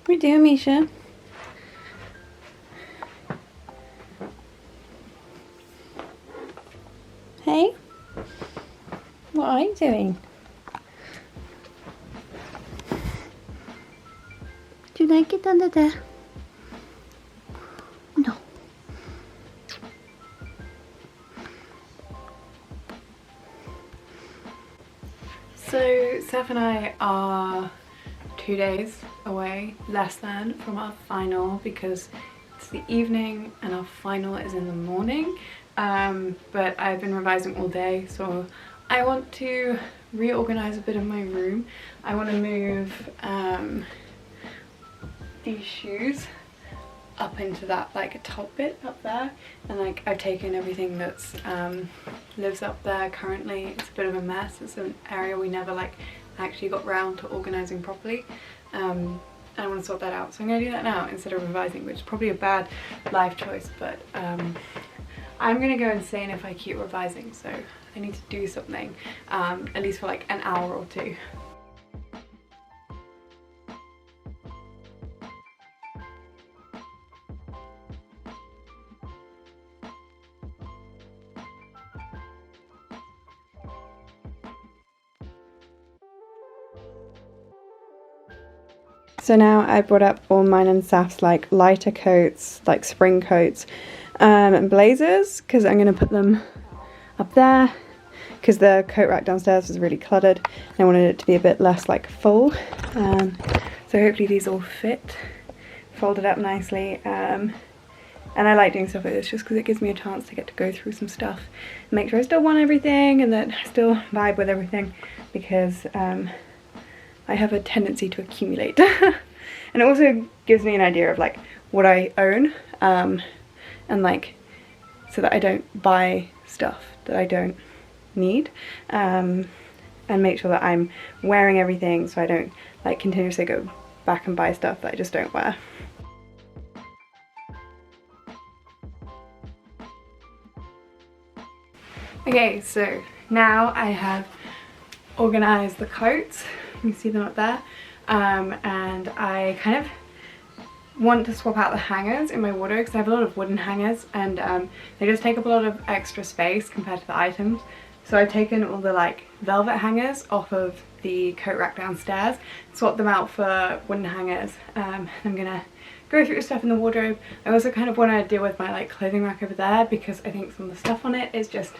What are you doing, Misha? Hey? What are you doing? Do you like it under there? No. So Seth and I are 2 days away, less than, from our final because it's the evening and our final is in the morning. But I've been revising all day, so I want to reorganize a bit of my room. I want to move these shoes up into that like top bit up there, and like I've taken everything that's lives up there currently. It's a bit of a mess. It's an area we never like actually got round to organizing properly, and I want to sort that out, so I'm going to do that now instead of revising, which is probably a bad life choice, but I'm going to go insane if I keep revising, so I need to do something at least for like an hour or two. So now I brought up all mine and Saf's like lighter coats, like spring coats and blazers, because I'm going to put them up there because the coat rack downstairs was really cluttered and I wanted it to be a bit less like full. So hopefully these all fit, folded up nicely. And I like doing stuff like this just because it gives me a chance to get to go through some stuff and make sure I still want everything and that I still vibe with everything, because I have a tendency to accumulate. And it also gives me an idea of like what I own, and like so that I don't buy stuff that I don't need, and make sure that I'm wearing everything so I don't like continuously go back and buy stuff that I just don't wear. Okay, so now I have organised the coats. You can see them up there, and I kind of want to swap out the hangers in my wardrobe because I have a lot of wooden hangers, and they just take up a lot of extra space compared to the items. So I've taken all the like velvet hangers off of the coat rack downstairs, swapped them out for wooden hangers. I'm gonna go through the stuff in the wardrobe. I also kind of want to deal with my like clothing rack over there because I think some of the stuff on it is just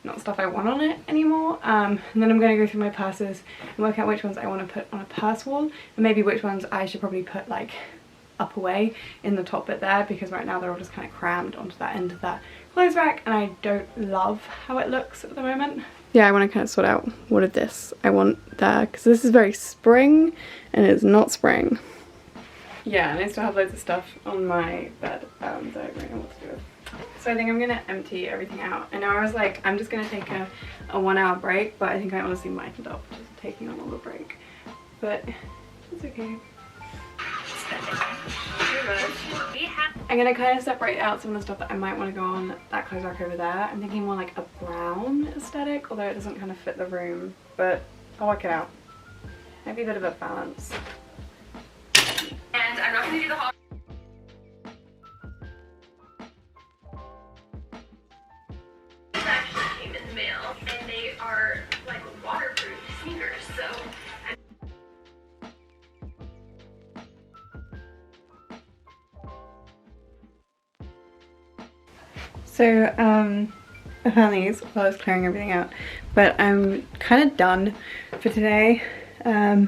not stuff I want on it anymore. And then I'm going to go through my purses and work out which ones I want to put on a purse wall, and maybe which ones I should probably put like up away in the top bit there, because right now they're all just kind of crammed onto that end of that clothes rack and I don't love how it looks at the moment. Yeah, I want to kind of sort out what of this I want there, because this is very spring and it's not spring. Yeah, and I still have loads of stuff on my bed that I don't really know what to do with. So I think I'm gonna empty everything out. I know I was like, I'm just gonna take a 1 hour break, but I think I honestly might end up just taking a longer break. But it's okay. I'm gonna kind of separate out some of the stuff that I might want to go on that clothes rack over there. I'm thinking more like a brown aesthetic, although it doesn't kind of fit the room, but I'll work it out. Might be a bit of a balance. And I'm not gonna do the whole and they are like waterproof sneakers, so I found these while I was clearing everything out, but I'm kind of done for today, at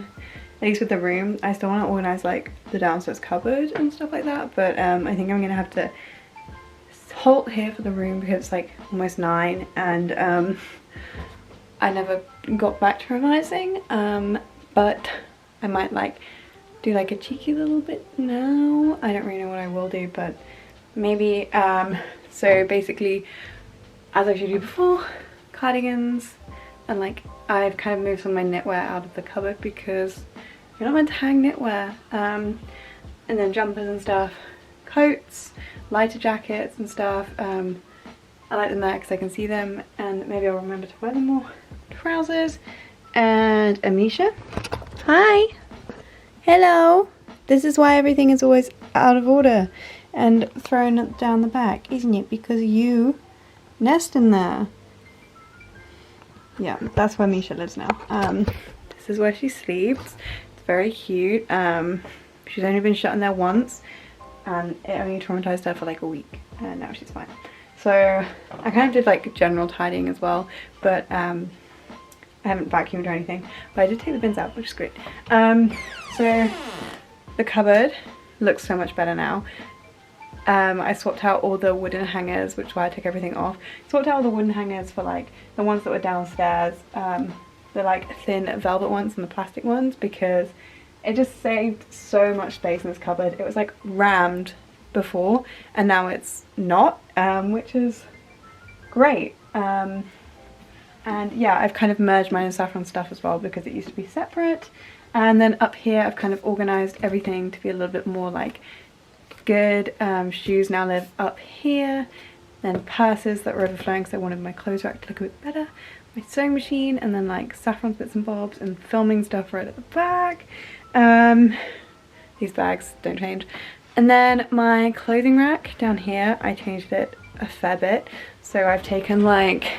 least with the room. I still want to organize like the downstairs cupboard and stuff like that, but I think I'm gonna have to halt here for the room because it's like almost 9 and I never got back to revising, but I might like do like a cheeky little bit now. I don't really know what I will do, but maybe. So basically, as I showed you before, cardigans, and like I've kind of moved some of my knitwear out of the cupboard because you're not meant to hang knitwear, and then jumpers and stuff, coats, lighter jackets and stuff. I like them there because I can see them, and maybe I'll remember to wear them more. Trousers and Amisha. Hi. Hello. This is why everything is always out of order and thrown down the back, isn't it? Because you nest in there. Yeah, that's where Misha lives now. This is where she sleeps. It's very cute. She's only been shut in there once, and it only traumatized her for like a week, and now she's fine. So I kind of did like general tidying as well, but I haven't vacuumed or anything. But I did take the bins out, which is great. So the cupboard looks so much better now. I swapped out all the wooden hangers, which is why I took everything off. Swapped out all the wooden hangers for like the ones that were downstairs, the like thin velvet ones and the plastic ones, because it just saved so much space in this cupboard. It was like rammed before, and now it's not, which is great. And yeah, I've kind of merged mine and Saffron's stuff as well, because it used to be separate. And then up here I've kind of organised everything to be a little bit more like good. Shoes now live up here, then purses that were overflowing because I wanted my clothes rack to look a bit better, my sewing machine, and then like Saffron's bits and bobs and filming stuff right at the back. These bags don't change. And then my clothing rack down here, I changed it a fair bit. So I've taken like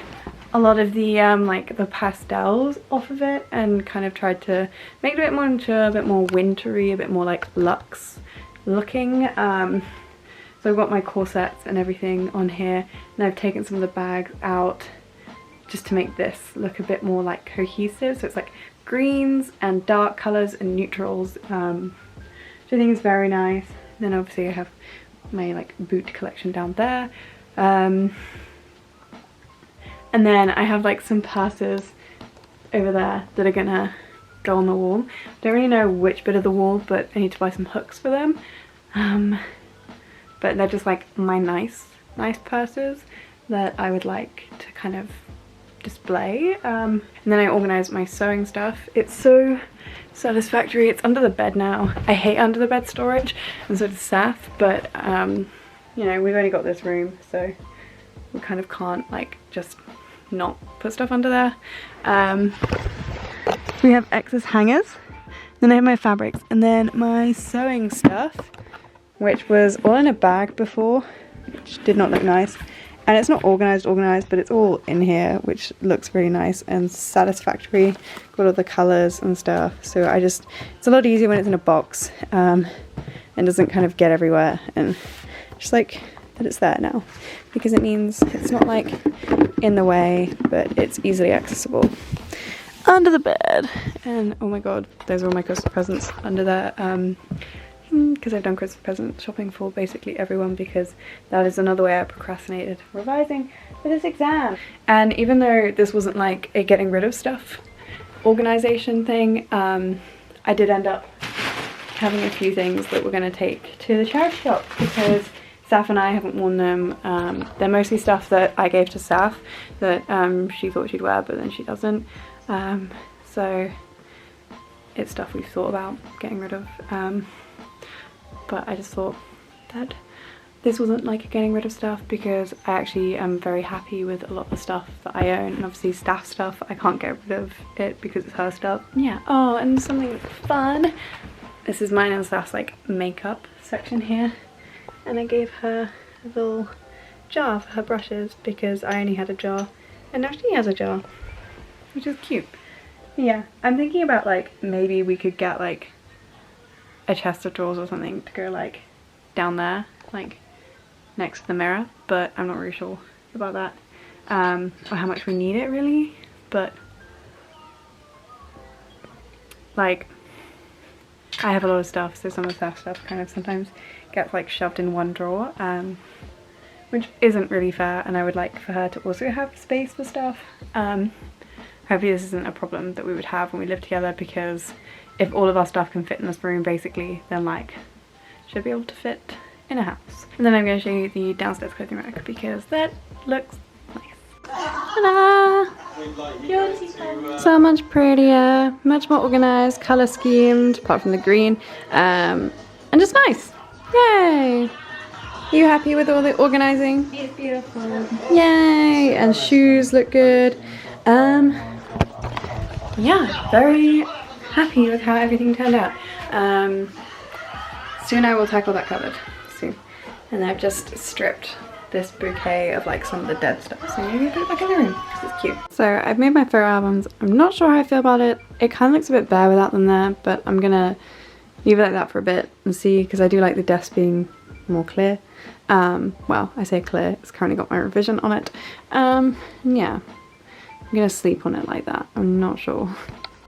a lot of the like the pastels off of it and kind of tried to make it a bit more mature, a bit more wintry, a bit more like luxe looking. So I've got my corsets and everything on here, and I've taken some of the bags out just to make this look a bit more like cohesive. So it's like greens and dark colours and neutrals, which I think is very nice. Then obviously I have my like boot collection down there, and then I have like some purses over there that are gonna go on the wall. Don't really know which bit of the wall, but I need to buy some hooks for them. But they're just like my nice purses that I would like to kind of display. And then I organised my sewing stuff. It's so satisfactory. It's under the bed now. I hate under the bed storage, and so does Saf, but you know, we've only got this room, so we kind of can't like just not put stuff under there. We have excess hangers, then I have my fabrics, and then my sewing stuff, which was all in a bag before, which did not look nice. And it's not organised, but it's all in here, which looks really nice and satisfactory. Got all the colours and stuff. So it's a lot easier when it's in a box, and doesn't kind of get everywhere. And just like that it's there now, because it means it's not like in the way, but it's easily accessible. Under the bed. And oh my god, those are all my Christmas presents under there. Because I've done Christmas present shopping for basically everyone, because that is another way I procrastinated revising for this exam. And even though this wasn't like a getting rid of stuff organisation thing, I did end up having a few things that we're going to take to the charity shop, because Saf and I haven't worn them. They're mostly stuff that I gave to Saf that she thought she'd wear, but then she doesn't. So it's stuff we've thought about getting rid of. But I just thought that this wasn't like getting rid of stuff, because I actually am very happy with a lot of the stuff that I own, and obviously staff stuff, I can't get rid of it because it's her stuff. Yeah. Oh, and something fun. This is mine and Staff's like makeup section here, and I gave her a little jar for her brushes because I only had a jar and now she has a jar, which is cute. Yeah, I'm thinking about like maybe we could get like a chest of drawers or something to go like down there, like next to the mirror, but I'm not really sure about that, or how much we need it really. But like I have a lot of stuff, so some of that stuff kind of sometimes gets like shoved in one drawer, which isn't really fair, and I would like for her to also have space for stuff. Hopefully this isn't a problem that we would have when we live together, because if all of our stuff can fit in this room basically, then like should be able to fit in a house. And then I'm going to show you the downstairs clothing rack, because that looks nice. Ta-da! So much prettier, much more organised, colour schemed, apart from the green, and just nice. Yay! Are you happy with all the organising? It's beautiful. Yay! And shoes look good. Yeah, very happy with how everything turned out. soon I will tackle that cupboard, soon. And I've just stripped this bouquet of like some of the dead stuff, so I'm gonna put it back in the room because it's cute. So I've made my photo albums. I'm not sure how I feel about it. It kind of looks a bit bare without them there, but I'm gonna leave it like that for a bit and see, because I do like the desk being more clear. Well, I say clear, it's currently got my revision on it. Yeah, I'm gonna sleep on it like that. I'm not sure.